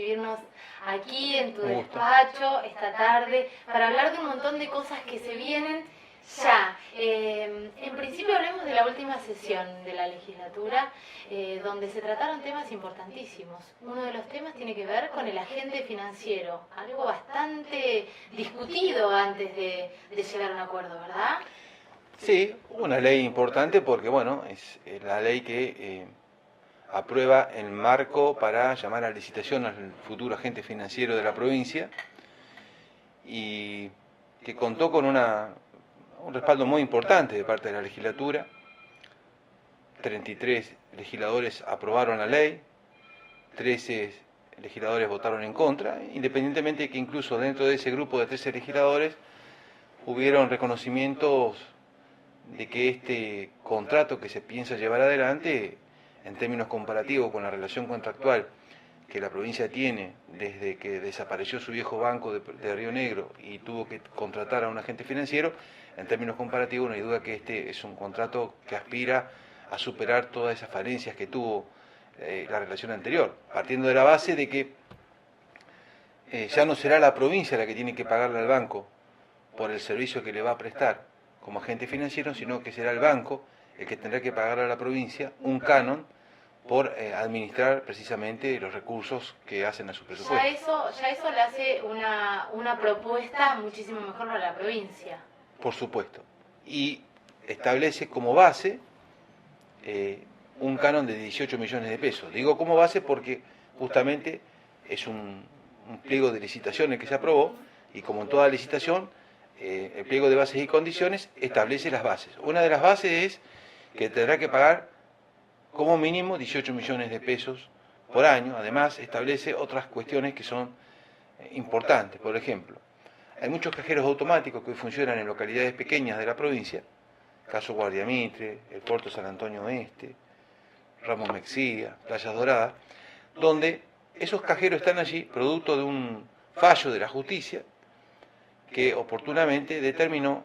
recibirnos aquí en tu despacho esta tarde para hablar de un montón de cosas que se vienen ya. En principio hablemos de la última sesión de la legislatura, donde se trataron temas importantísimos. Uno de los temas tiene que ver con el agente financiero, algo bastante discutido antes de llegar a un acuerdo, ¿verdad? Sí, una ley importante porque, bueno, es la ley que aprueba el marco para llamar a licitación al futuro agente financiero de la provincia y que contó con un respaldo muy importante de parte de la legislatura. 33 legisladores aprobaron la ley, 13 legisladores votaron en contra, independientemente de que incluso dentro de ese grupo de 13 legisladores hubieron reconocimientos de que este contrato que se piensa llevar adelante, en términos comparativos con la relación contractual que la provincia tiene desde que desapareció su viejo banco de Río Negro y tuvo que contratar a un agente financiero, en términos comparativos no hay duda que este es un contrato que aspira a superar todas esas falencias que tuvo la relación anterior, partiendo de la base de que ya no será la provincia la que tiene que pagarle al banco por el servicio que le va a prestar como agente financiero, sino que será el banco el que tendrá que pagar a la provincia un canon por administrar precisamente los recursos que hacen a su presupuesto. Ya eso le hace una propuesta muchísimo mejor para la provincia. Por supuesto. Y establece como base un canon de 18 millones de pesos. Digo como base porque justamente es un pliego de licitaciones que se aprobó y como en toda licitación, el pliego de bases y condiciones establece las bases. Una de las bases es que tendrá que pagar como mínimo 18 millones de pesos por año. Además, establece otras cuestiones que son importantes. Por ejemplo, hay muchos cajeros automáticos que hoy funcionan en localidades pequeñas de la provincia, caso Guardia Mitre, el Puerto San Antonio Oeste, Ramos Mexía, Playas Doradas, donde esos cajeros están allí producto de un fallo de la justicia que oportunamente determinó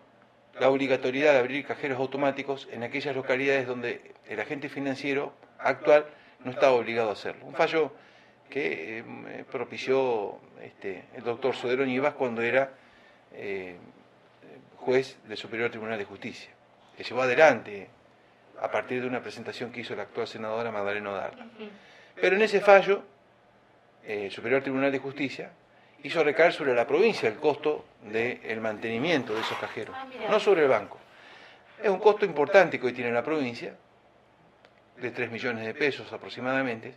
la obligatoriedad de abrir cajeros automáticos en aquellas localidades donde el agente financiero actual no estaba obligado a hacerlo. Un fallo que propició el doctor Sodero Ñivas cuando era juez del Superior Tribunal de Justicia, que llevó adelante a partir de una presentación que hizo la actual senadora Magdalena Odarda. Pero en ese fallo, el Superior Tribunal de Justicia hizo recaer sobre la provincia el costo del mantenimiento de esos cajeros, no sobre el banco. Es un costo importante que hoy tiene la provincia, de 3 millones de pesos aproximadamente,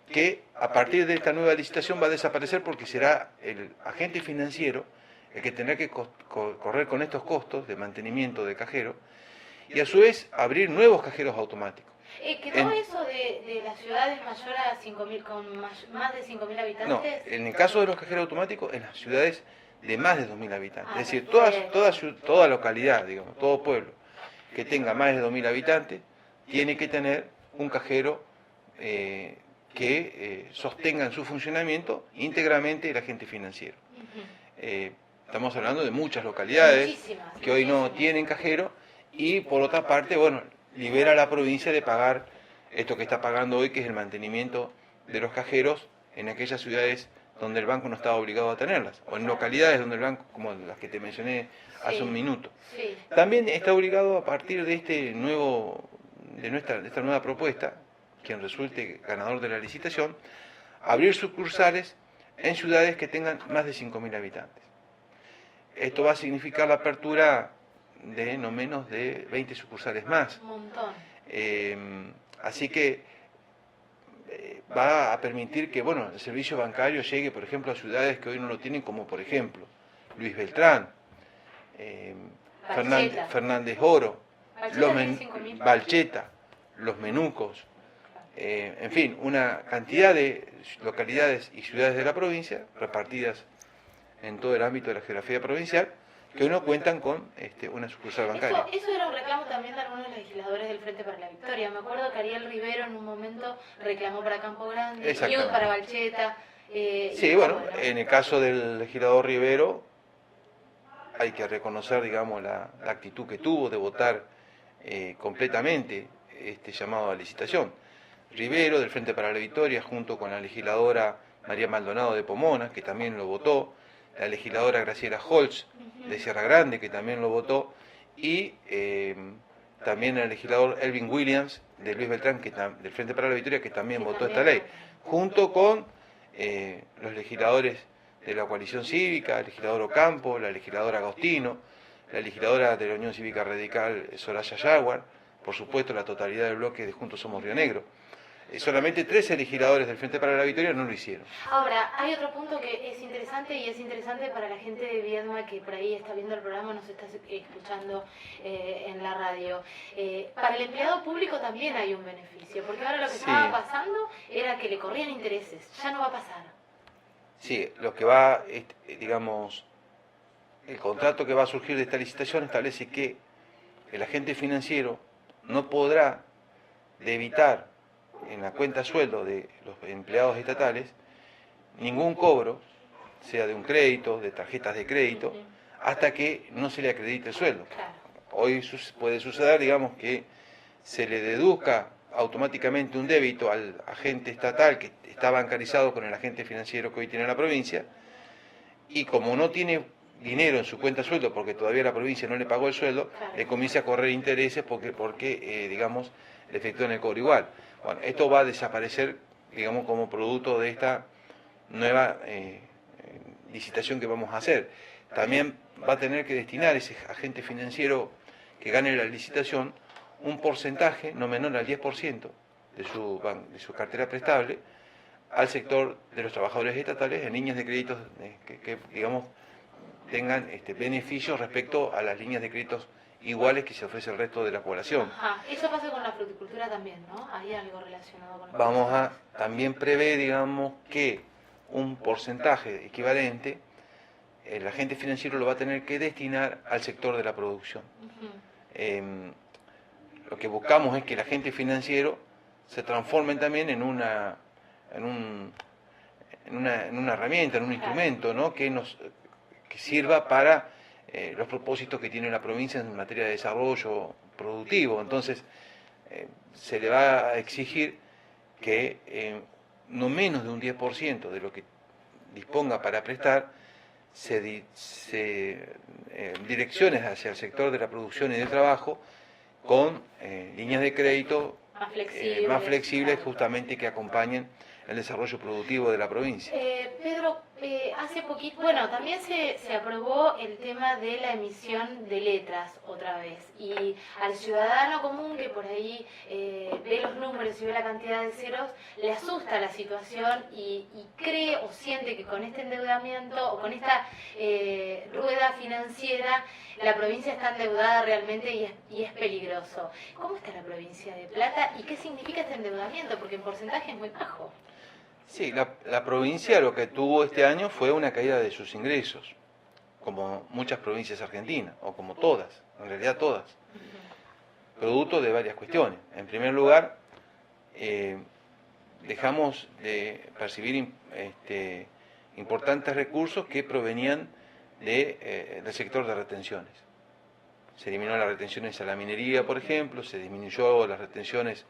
que a partir de esta nueva licitación va a desaparecer porque será el agente financiero el que tendrá que correr con estos costos de mantenimiento de cajero y a su vez abrir nuevos cajeros automáticos. ¿Quedó eso de las ciudades mayores a 5.000, con más de 5.000 habitantes? No, en el caso de los cajeros automáticos, en las ciudades de más de 2.000 habitantes. Es decir, toda localidad, digamos, todo pueblo que tenga más de 2.000 habitantes, tiene que tener un cajero que sostenga en su funcionamiento íntegramente el agente financiero. Estamos hablando de muchas localidades que hoy no tienen cajero y por otra parte, bueno, libera a la provincia de pagar esto que está pagando hoy, que es el mantenimiento de los cajeros en aquellas ciudades donde el banco no estaba obligado a tenerlas, o en localidades donde el banco, como las que te mencioné hace un minuto. También está obligado a partir de esta nueva propuesta, quien resulte ganador de la licitación, a abrir sucursales en ciudades que tengan más de 5.000 habitantes. Esto va a significar la apertura de no menos de 20 sucursales más. Un montón. Así que va a permitir que el servicio bancario llegue, por ejemplo, a ciudades que hoy no lo tienen, como por ejemplo Luis Beltrán, Fernández Oro, Balcheta, Los Menucos, en fin, una cantidad de localidades y ciudades de la provincia repartidas en todo el ámbito de la geografía provincial, que hoy no cuentan con una sucursal bancaria. Eso era un reclamo también de algunos legisladores del Frente para la Victoria. Me acuerdo que Ariel Rivero en un momento reclamó para Campo Grande, Iud para Balcheta. Sí, bueno, en el caso del legislador Rivero hay que reconocer, digamos, la actitud que tuvo de votar completamente este llamado a licitación. Rivero, del Frente para la Victoria, junto con la legisladora María Maldonado de Pomona, que también lo votó, la legisladora Graciela Holtz de Sierra Grande, que también lo votó, y también el legislador Elvin Williams de Luis Beltrán, del Frente para la Victoria, que también votó esta ley, junto con los legisladores de la coalición cívica, el legislador Ocampo, la legisladora Agostino, la legisladora de la Unión Cívica Radical Soraya Yaguar, por supuesto la totalidad del bloque de Juntos Somos Río Negro. Solamente 13 legisladores del Frente para la Victoria no lo hicieron. Ahora, hay otro punto que es interesante y es interesante para la gente de Viedma que por ahí está viendo el programa, nos está escuchando en la radio. Para el empleado público también hay un beneficio, porque ahora lo que estaba pasando era que le corrían intereses, ya no va a pasar. Sí, lo que va, digamos, el contrato que va a surgir de esta licitación establece que el agente financiero no podrá debitar en la cuenta sueldo de los empleados estatales ningún cobro, sea de un crédito, de tarjetas de crédito, hasta que no se le acredite el sueldo. Hoy puede suceder, digamos, que se le deduzca automáticamente un débito al agente estatal que está bancarizado con el agente financiero que hoy tiene la provincia, y como no tiene dinero en su cuenta sueldo porque todavía la provincia no le pagó el sueldo, le comienza a correr intereses porque digamos, le efectúan el cobro igual. Bueno, esto va a desaparecer, digamos, como producto de esta nueva licitación que vamos a hacer. También va a tener que destinar ese agente financiero que gane la licitación un porcentaje no menor al 10% de su cartera prestable al sector de los trabajadores estatales en líneas de créditos que digamos, tengan beneficios respecto a las líneas de créditos iguales que se ofrece al resto de la población. Ajá. Eso pasa con la fruticultura también, ¿no? Hay algo relacionado con también prevé, digamos, que un porcentaje equivalente el agente financiero lo va a tener que destinar al sector de la producción. Lo que buscamos es que el agente financiero se transforme también en una herramienta, en un instrumento, ¿no? que sirva para los propósitos que tiene la provincia en materia de desarrollo productivo. Entonces, se le va a exigir que no menos de un 10% de lo que disponga para prestar se direccione hacia el sector de la producción y del trabajo con líneas de crédito más flexibles justamente que acompañen el desarrollo productivo de la provincia. Pedro, hace poquito, bueno, también se aprobó el tema de la emisión de letras otra vez, y al ciudadano común que por ahí ve los números y ve la cantidad de ceros, le asusta la situación y cree o siente que con este endeudamiento o con esta rueda financiera la provincia está endeudada realmente y es peligroso. ¿Cómo está la provincia de Plata y qué significa este endeudamiento? Porque en porcentaje es muy bajo. Sí, la provincia lo que tuvo este año fue una caída de sus ingresos, como muchas provincias argentinas, o como todas, en realidad todas, producto de varias cuestiones. En primer lugar, dejamos de percibir importantes recursos que provenían del sector de retenciones. Se eliminó las retenciones a la minería, por ejemplo, se disminuyó las retenciones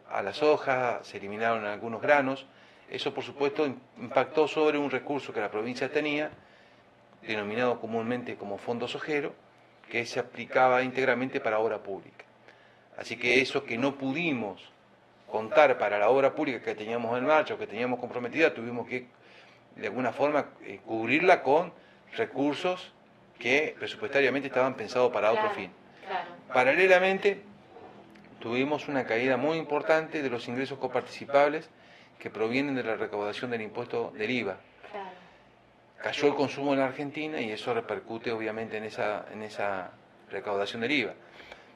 a la soja, se eliminaron algunos granos. Eso, por supuesto, impactó sobre un recurso que la provincia tenía, denominado comúnmente como fondo sojero, que se aplicaba íntegramente para obra pública. Así que eso que no pudimos contar para la obra pública que teníamos en marcha o que teníamos comprometida, tuvimos que, de alguna forma, cubrirla con recursos que presupuestariamente estaban pensados para otro fin. Paralelamente, tuvimos una caída muy importante de los ingresos coparticipables que provienen de la recaudación del impuesto del IVA. Cayó el consumo en la Argentina y eso repercute obviamente en esa recaudación del IVA.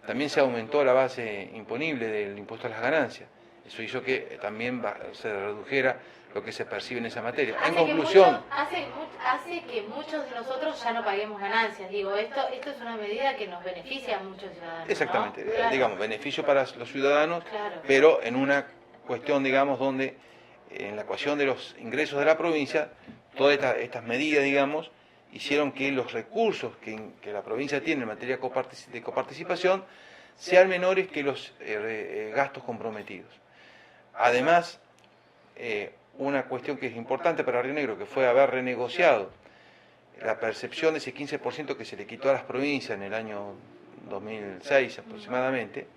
También se aumentó la base imponible del impuesto a las ganancias. Eso hizo que también se redujera lo que se percibe en esa materia. En conclusión... Hace que muchos de nosotros ya no paguemos ganancias. Digo, esto es una medida que nos beneficia a muchos ciudadanos. Exactamente, ¿no? Claro. Digamos, beneficio para los ciudadanos, claro, pero en una cuestión, digamos, donde en la ecuación de los ingresos de la provincia, todas estas medidas, digamos, hicieron que los recursos que la provincia tiene en materia de coparticipación sean menores que los gastos comprometidos. Además, una cuestión que es importante para Río Negro, que fue haber renegociado la percepción de ese 15% que se le quitó a las provincias en el año 2006 aproximadamente,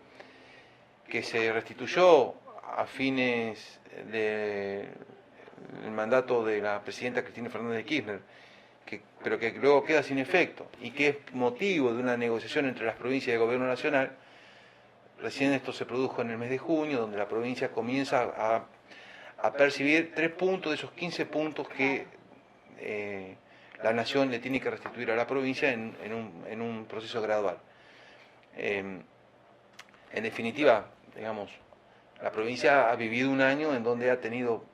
que se restituyó a fines del mandato de la presidenta Cristina Fernández de Kirchner, pero que luego queda sin efecto y que es motivo de una negociación entre las provincias y el gobierno nacional. Recién esto se produjo en el mes de junio, donde la provincia comienza a percibir 3 puntos de esos 15 puntos que la nación le tiene que restituir a la provincia en un proceso gradual. En definitiva, digamos, la provincia ha vivido un año en donde ha tenido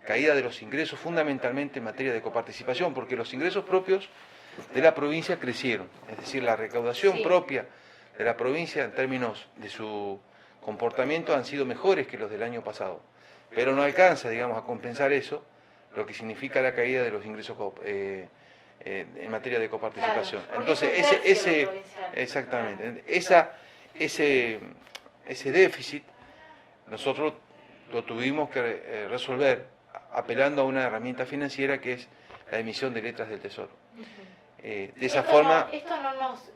caída de los ingresos, fundamentalmente en materia de coparticipación, porque los ingresos propios de la provincia crecieron, es decir, la recaudación propia de la provincia en términos de su comportamiento han sido mejores que los del año pasado, pero no alcanza, digamos, a compensar eso, lo que significa la caída de los ingresos en materia de coparticipación. Claro, entonces, exactamente, ese déficit nosotros lo tuvimos que resolver apelando a una herramienta financiera que es la emisión de letras del Tesoro. De esa forma... Esto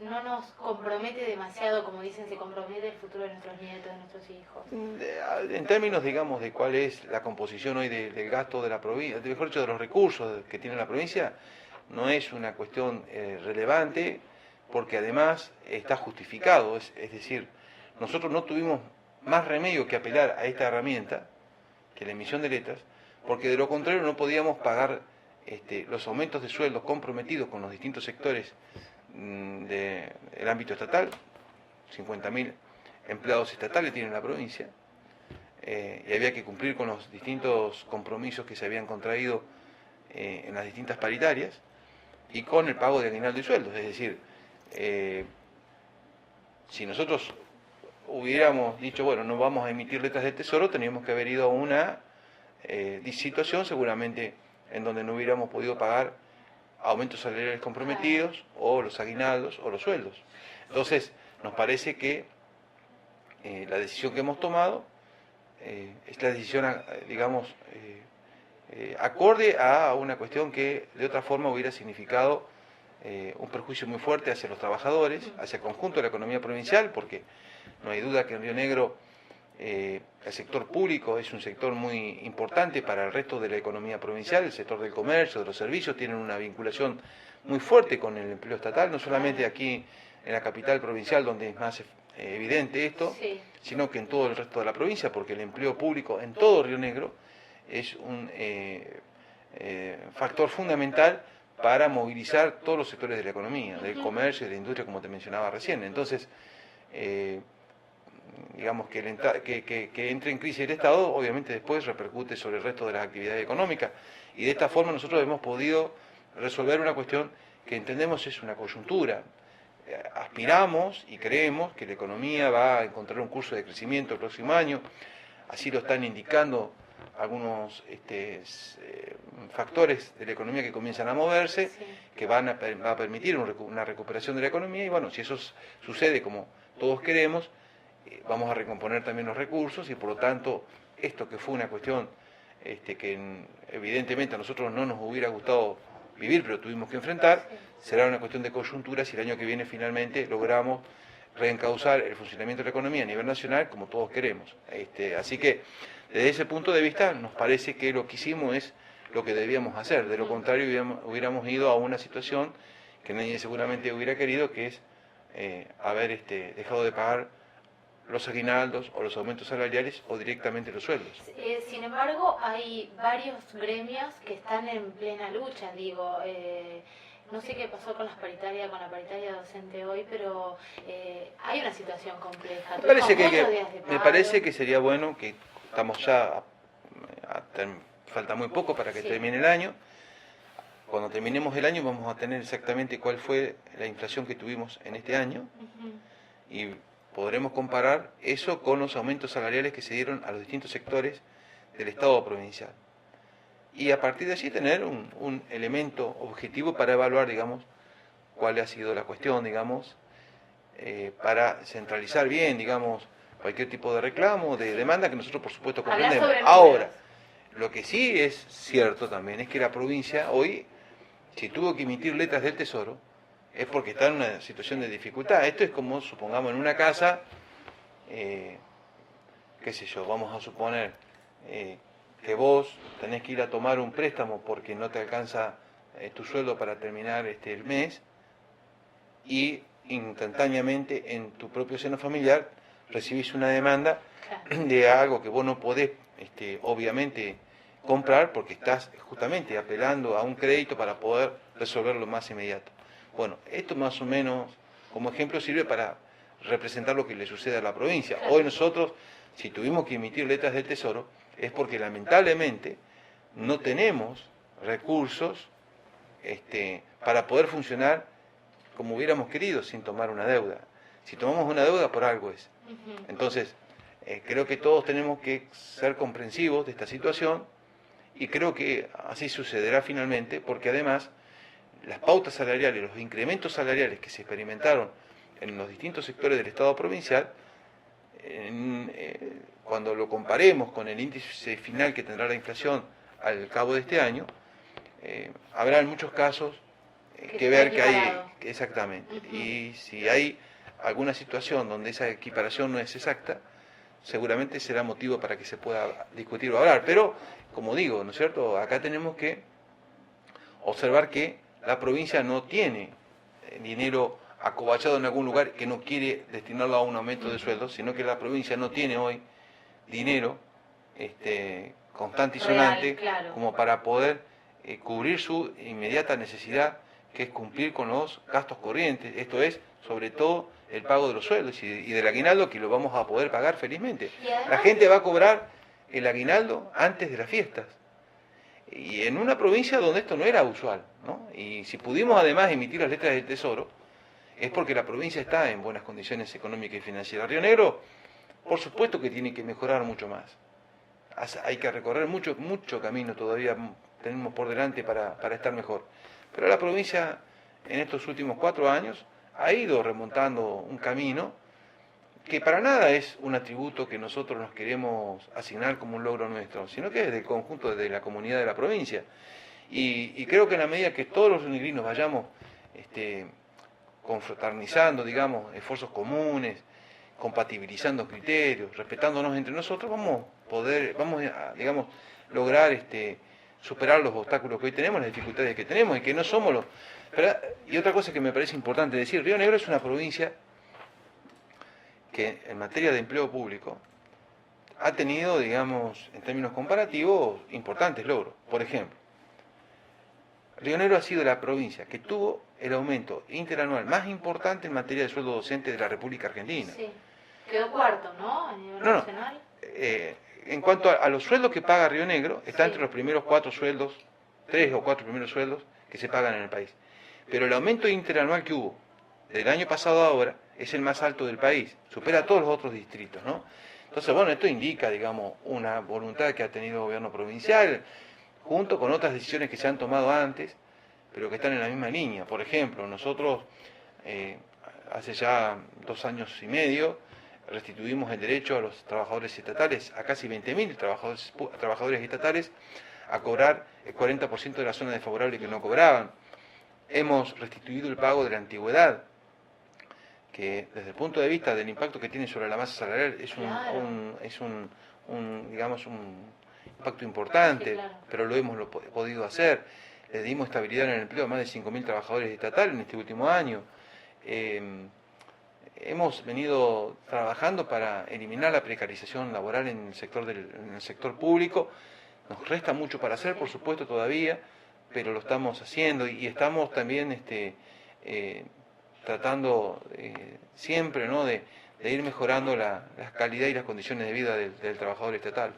no nos compromete demasiado, como dicen, se compromete el futuro de nuestros nietos, de nuestros hijos. En términos, digamos, de cuál es la composición hoy del gasto de la provincia, mejor dicho, de los recursos que tiene la provincia, no es una cuestión relevante, porque además está justificado, es decir, nosotros no tuvimos más remedio que apelar a esta herramienta, que la emisión de letras, porque de lo contrario no podíamos pagar los aumentos de sueldos comprometidos con los distintos sectores del ámbito estatal. 50.000 empleados estatales tiene la provincia, y había que cumplir con los distintos compromisos que se habían contraído en las distintas paritarias, y con el pago de aguinaldo y sueldos. Es decir, si nosotros hubiéramos dicho, bueno, no vamos a emitir letras del Tesoro, teníamos que haber ido a una situación seguramente en donde no hubiéramos podido pagar aumentos salariales comprometidos, o los aguinaldos, o los sueldos. Entonces, nos parece que la decisión que hemos tomado es la decisión, digamos, acorde a una cuestión que de otra forma hubiera significado un perjuicio muy fuerte hacia los trabajadores, hacia el conjunto de la economía provincial, porque no hay duda que en Río Negro el sector público es un sector muy importante para el resto de la economía provincial. El sector del comercio, de los servicios, tienen una vinculación muy fuerte con el empleo estatal, no solamente aquí en la capital provincial, donde es más evidente esto, sino que en todo el resto de la provincia, porque el empleo público en todo Río Negro es un factor fundamental para movilizar todos los sectores de la economía, del comercio y de la industria, como te mencionaba recién. Entonces, digamos que entre en crisis el Estado, obviamente después repercute sobre el resto de las actividades económicas, y de esta forma nosotros hemos podido resolver una cuestión que entendemos es una coyuntura. Aspiramos y creemos que la economía va a encontrar un curso de crecimiento el próximo año, así lo están indicando algunos factores de la economía que comienzan a moverse, que va a permitir una recuperación de la economía, y bueno, si eso sucede como todos queremos, vamos a recomponer también los recursos, y por lo tanto, esto que fue una cuestión que evidentemente a nosotros no nos hubiera gustado vivir, pero tuvimos que enfrentar, será una cuestión de coyuntura si el año que viene finalmente logramos reencauzar el funcionamiento de la economía a nivel nacional como todos queremos. Así que desde ese punto de vista nos parece que lo que hicimos es lo que debíamos hacer, de lo contrario hubiéramos ido a una situación que nadie seguramente hubiera querido, que es haber dejado de pagar los aguinaldos o los aumentos salariales o directamente los sueldos. Sin embargo, hay varios gremios que están en plena lucha, digo, no sé qué pasó con la paritaria docente hoy, pero hay una situación compleja. Me parece que sería bueno, que estamos ya, falta muy poco para que termine el año. Cuando terminemos el año vamos a tener exactamente cuál fue la inflación que tuvimos en este año, y podremos comparar eso con los aumentos salariales que se dieron a los distintos sectores del Estado provincial. Y a partir de allí tener un elemento objetivo para evaluar, digamos, cuál ha sido la cuestión, digamos, para centralizar bien, digamos, cualquier tipo de reclamo, de demanda que nosotros por supuesto comprendemos. Ahora, Lo que sí es cierto también es que la provincia hoy, si tuvo que emitir letras del Tesoro, es porque está en una situación de dificultad. Esto es como, supongamos, en una casa, qué sé yo, vamos a suponer que vos tenés que ir a tomar un préstamo porque no te alcanza tu sueldo para terminar el mes, y instantáneamente en tu propio seno familiar recibís una demanda de algo que vos no podés, obviamente, comprar porque estás justamente apelando a un crédito para poder resolverlo más inmediato. Bueno, esto más o menos como ejemplo sirve para representar lo que le sucede a la provincia. Hoy nosotros, si tuvimos que emitir letras del Tesoro, es porque lamentablemente no tenemos recursos para poder funcionar como hubiéramos querido sin tomar una deuda. Si tomamos una deuda, por algo es. Entonces, creo que todos tenemos que ser comprensivos de esta situación, y creo que así sucederá finalmente, porque además las pautas salariales, los incrementos salariales que se experimentaron en los distintos sectores del Estado provincial, cuando lo comparemos con el índice final que tendrá la inflación al cabo de este año, habrá en muchos casos que ver que hay, exactamente, y si hay alguna situación donde esa equiparación no es exacta, seguramente será motivo para que se pueda discutir o hablar. Pero, como digo, ¿no es cierto?, acá tenemos que observar que la provincia no tiene dinero acobachado en algún lugar que no quiere destinarlo a un aumento de sueldos, sino que la provincia no tiene hoy dinero constante y sonante como para poder cubrir su inmediata necesidad, que es cumplir con los gastos corrientes, esto es, sobre todo, el pago de los sueldos y del aguinaldo, que lo vamos a poder pagar felizmente. La gente va a cobrar el aguinaldo antes de las fiestas, y en una provincia donde esto no era usual, ¿no? Y si pudimos además emitir las letras del Tesoro, es porque la provincia está en buenas condiciones económicas y financieras. Río Negro, por supuesto que tiene que mejorar mucho más. Hay que recorrer mucho camino todavía, tenemos por delante para estar mejor. Pero la provincia en estos últimos 4 años ha ido remontando un camino que para nada es un atributo que nosotros nos queremos asignar como un logro nuestro, sino que es del conjunto de la comunidad de la provincia. Y creo que en la medida que todos los rionegrinos vayamos confraternizando, digamos, esfuerzos comunes, compatibilizando criterios, respetándonos entre nosotros, vamos a, digamos, lograr superar los obstáculos que hoy tenemos, las dificultades que tenemos, y que no somos los... Y otra cosa que me parece importante decir, Río Negro es una provincia que en materia de empleo público ha tenido, digamos, en términos comparativos, importantes logros. Por ejemplo, Río Negro ha sido la provincia que tuvo el aumento interanual más importante en materia de sueldo docente de la República Argentina. Sí, quedó cuarto, ¿no? A nivel nacional. En cuanto a los sueldos que paga Río Negro, está entre los primeros 4 sueldos, 3 o 4 primeros sueldos que se pagan en el país. Pero el aumento interanual que hubo del año pasado a ahora es el más alto del país, supera a todos los otros distritos, ¿no? Entonces, bueno, esto indica, digamos, una voluntad que ha tenido el gobierno provincial, junto con otras decisiones que se han tomado antes, pero que están en la misma línea. Por ejemplo, nosotros hace ya 2 años y medio restituimos el derecho a los trabajadores estatales, a casi 20.000 trabajadores estatales, a cobrar el 40% de la zona desfavorable que no cobraban. Hemos restituido el pago de la antigüedad, que desde el punto de vista del impacto que tiene sobre la masa salarial es digamos, un impacto importante, sí, claro. Pero lo hemos podido hacer. Le dimos estabilidad en el empleo a más de 5.000 trabajadores estatales en este último año. Hemos venido trabajando para eliminar la precarización laboral en el sector público. Nos resta mucho para hacer, por supuesto, todavía, pero lo estamos haciendo, y estamos también tratando siempre, ¿no?, de ir mejorando la calidad y las condiciones de vida del trabajador estatal.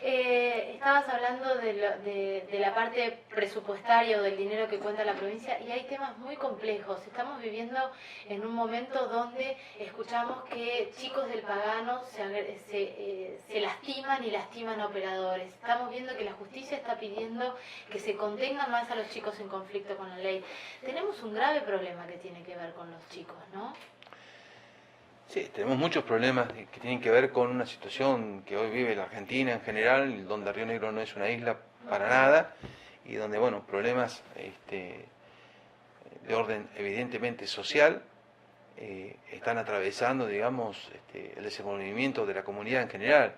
Estabas hablando de la parte presupuestaria o del dinero que cuenta la provincia, y hay temas muy complejos. Estamos viviendo en un momento donde escuchamos que chicos del Pagano se lastiman y lastiman a operadores. Estamos viendo que la justicia está pidiendo que se contengan más a los chicos en conflicto con la ley. Tenemos un grave problema que tiene que ver con los chicos, ¿no? Sí, tenemos muchos problemas que tienen que ver con una situación que hoy vive la Argentina en general, donde Río Negro no es una isla para nada, y donde, bueno, problemas de orden evidentemente social están atravesando, digamos, el desenvolvimiento de la comunidad en general.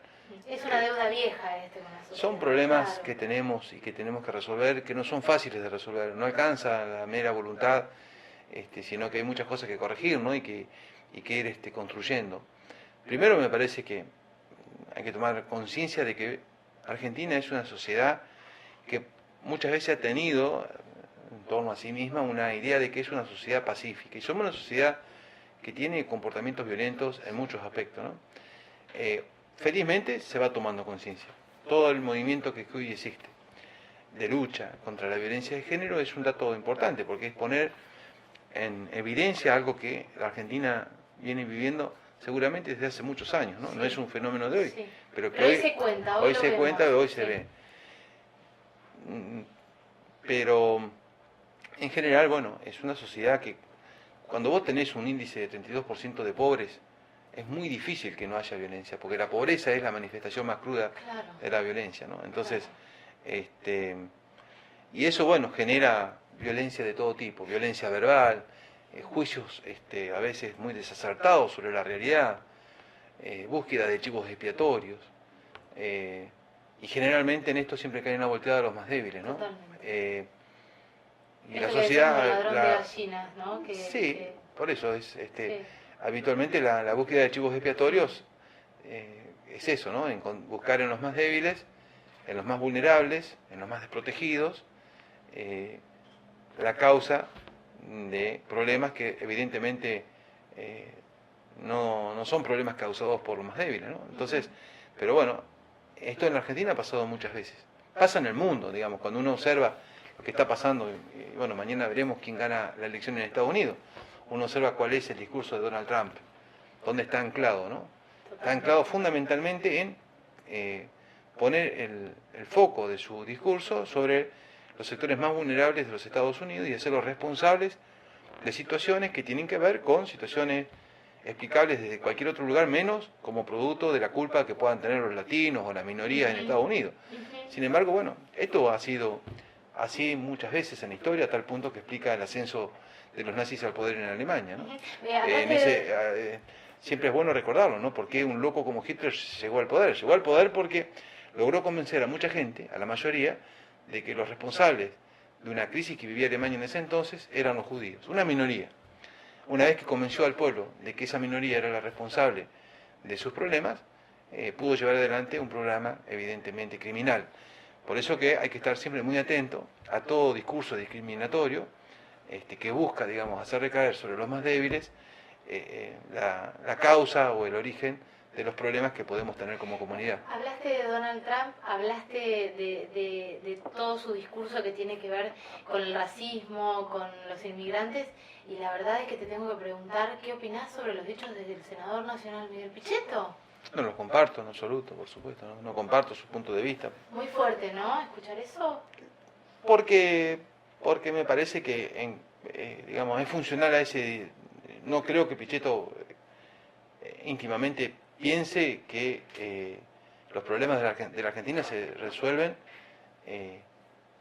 Es una deuda vieja con la sociedad. Son problemas claro. que tenemos y que tenemos que resolver, que no son fáciles de resolver, no alcanza la mera voluntad, sino que hay muchas cosas que corregir, ¿no? y que ir construyendo. Primero me parece que hay que tomar conciencia de que Argentina es una sociedad que muchas veces ha tenido en torno a sí misma una idea de que es una sociedad pacífica, y somos una sociedad que tiene comportamientos violentos en muchos aspectos, ¿no? Felizmente se va tomando conciencia. Todo el movimiento que hoy existe de lucha contra la violencia de género es un dato importante, porque es poner en evidencia algo que la Argentina viene viviendo seguramente desde hace muchos años, ¿no? Sí. No es un fenómeno de hoy, Sí. pero que hoy se cuenta, hoy se vemos. cuenta, hoy se Sí. ve. Pero en general, bueno, es una sociedad que cuando vos tenés un índice de 32% de pobres, es muy difícil que no haya violencia, porque la pobreza es la manifestación más cruda Claro. de la violencia, ¿no? Entonces, Claro. y eso, bueno, genera violencia de todo tipo, violencia verbal, juicios a veces muy desacertados sobre la realidad, búsqueda de chivos expiatorios, y generalmente en esto siempre cae una volteada a los más débiles, ¿no? Y la Esto que sociedad... decíamos del ladrón de gallinas, ¿no? Sí, por eso es sí. habitualmente la búsqueda de chivos expiatorios es eso, ¿no? Buscar en los más débiles, en los más vulnerables, en los más desprotegidos, la causa de problemas que evidentemente no son problemas causados por los más débiles, ¿no? Entonces, pero bueno, esto en la Argentina ha pasado muchas veces. Pasa en el mundo, digamos, cuando uno observa lo que está pasando, y bueno, mañana veremos quién gana la elección en Estados Unidos. Uno observa cuál es el discurso de Donald Trump, dónde está anclado, ¿no? Está anclado fundamentalmente en poner el foco de su discurso sobre los sectores más vulnerables de los Estados Unidos y hacerlos responsables de situaciones que tienen que ver con situaciones explicables desde cualquier otro lugar, menos como producto de la culpa que puedan tener los latinos o las minorías en Estados Unidos. Sin embargo, bueno, esto ha sido así muchas veces en la historia, a tal punto que explica el ascenso de los nazis al poder en Alemania, ¿no? Siempre es bueno recordarlo, ¿no? Porque un loco como Hitler llegó al poder. Llegó al poder porque logró convencer a mucha gente, a la mayoría, de que los responsables de una crisis que vivía Alemania en ese entonces eran los judíos, una minoría. Una vez que convenció al pueblo de que esa minoría era la responsable de sus problemas, pudo llevar adelante un programa evidentemente criminal. Por eso que hay que estar siempre muy atento a todo discurso discriminatorio que busca, digamos, hacer recaer sobre los más débiles la causa o el origen de los problemas que podemos tener como comunidad. Hablaste de Donald Trump, hablaste de todo su discurso que tiene que ver con el racismo, con los inmigrantes, y la verdad es que te tengo que preguntar, ¿qué opinás sobre los dichos del senador nacional Miguel Pichetto? No los comparto en absoluto, por supuesto, no comparto su punto de vista. Muy fuerte, ¿no? ¿Escuchar eso? Porque me parece que, digamos, es funcional a ese... No creo que Pichetto íntimamente piense que los problemas de la Argentina se resuelven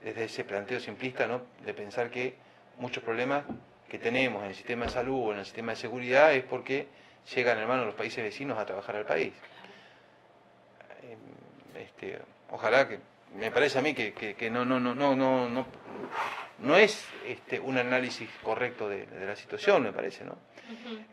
desde ese planteo simplista, ¿no? De pensar que muchos problemas que tenemos en el sistema de salud o en el sistema de seguridad es porque llegan hermanos de los países vecinos a trabajar al país. Ojalá que, me parece a mí que no es un análisis correcto de la situación, me parece, ¿no?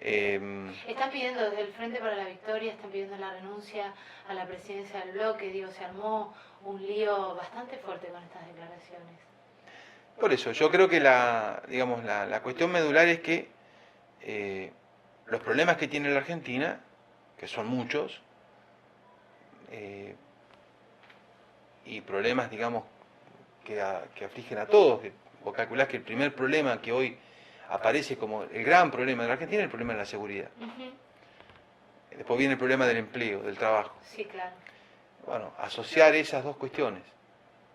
Están pidiendo desde el Frente para la Victoria, están pidiendo la renuncia a la presidencia del bloque, digo, se armó un lío bastante fuerte con estas declaraciones. Por eso, yo creo que la cuestión medular es que los problemas que tiene la Argentina, que son muchos, y problemas, digamos, que afligen a todos, vos calculás que el primer problema que hoy aparece como el gran problema de la Argentina es el problema de la seguridad. Después viene el problema del empleo, del trabajo. Sí, claro. Bueno, asociar esas dos cuestiones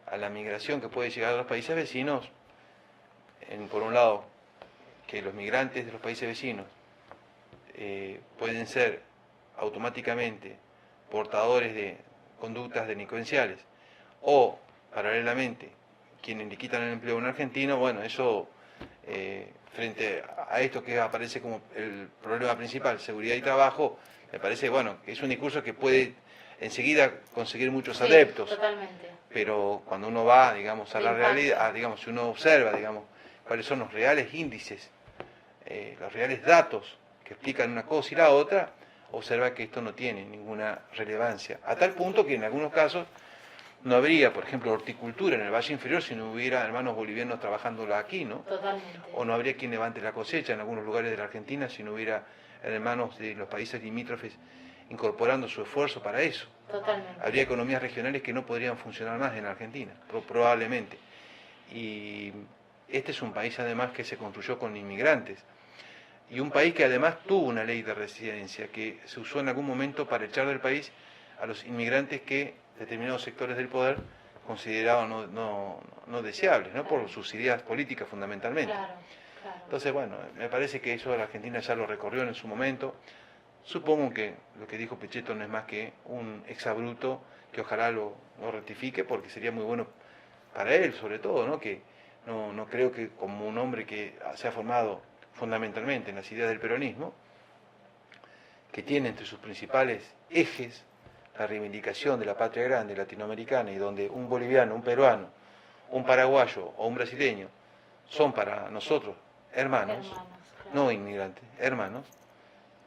a la migración que puede llegar a los países vecinos, por un lado, que los migrantes de los países vecinos pueden ser automáticamente portadores de conductas delincuenciales o paralelamente quienes le quitan el empleo a un argentino, bueno, eso frente a esto que aparece como el problema principal, seguridad y trabajo, me parece, bueno, que es un discurso que puede enseguida conseguir muchos adeptos. Totalmente. Pero cuando uno va, digamos, a la Impacta. realidad, digamos, si uno observa, digamos, cuáles son los reales índices, los reales datos que explican una cosa y la otra, observa que esto no tiene ninguna relevancia. A tal punto que en algunos casos no habría, por ejemplo, horticultura en el Valle Inferior si no hubiera hermanos bolivianos trabajándola aquí, ¿no? Totalmente. O no habría quien levante la cosecha en algunos lugares de la Argentina si no hubiera hermanos de los países limítrofes incorporando su esfuerzo para eso. Totalmente. Habría economías regionales que no podrían funcionar más en Argentina, probablemente. Y este es un país además que se construyó con inmigrantes. Y un país que además tuvo una ley de residencia que se usó en algún momento para echar del país a los inmigrantes que determinados sectores del poder consideraban no deseables, ¿no? Por sus ideas políticas fundamentalmente. Claro, claro. Entonces, bueno, me parece que eso la Argentina ya lo recorrió en su momento. Supongo que lo que dijo Pichetto no es más que un exabrupto que ojalá lo rectifique, porque sería muy bueno para él, sobre todo, ¿no? Que no creo que como un hombre que se ha formado fundamentalmente en las ideas del peronismo, que tiene entre sus principales ejes la reivindicación de la patria grande latinoamericana, y donde un boliviano, un peruano, un paraguayo o un brasileño son para nosotros hermanos, Claro. no inmigrantes, hermanos,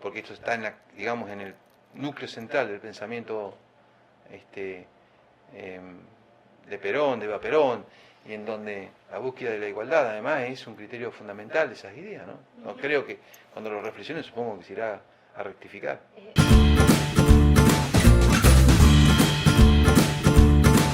porque esto está en digamos, en el núcleo central del pensamiento de Perón, de Eva Perón, y en donde la búsqueda de la igualdad además es un criterio fundamental de esas ideas, ¿no? No creo que cuando lo reflexione supongo que se irá a rectificar.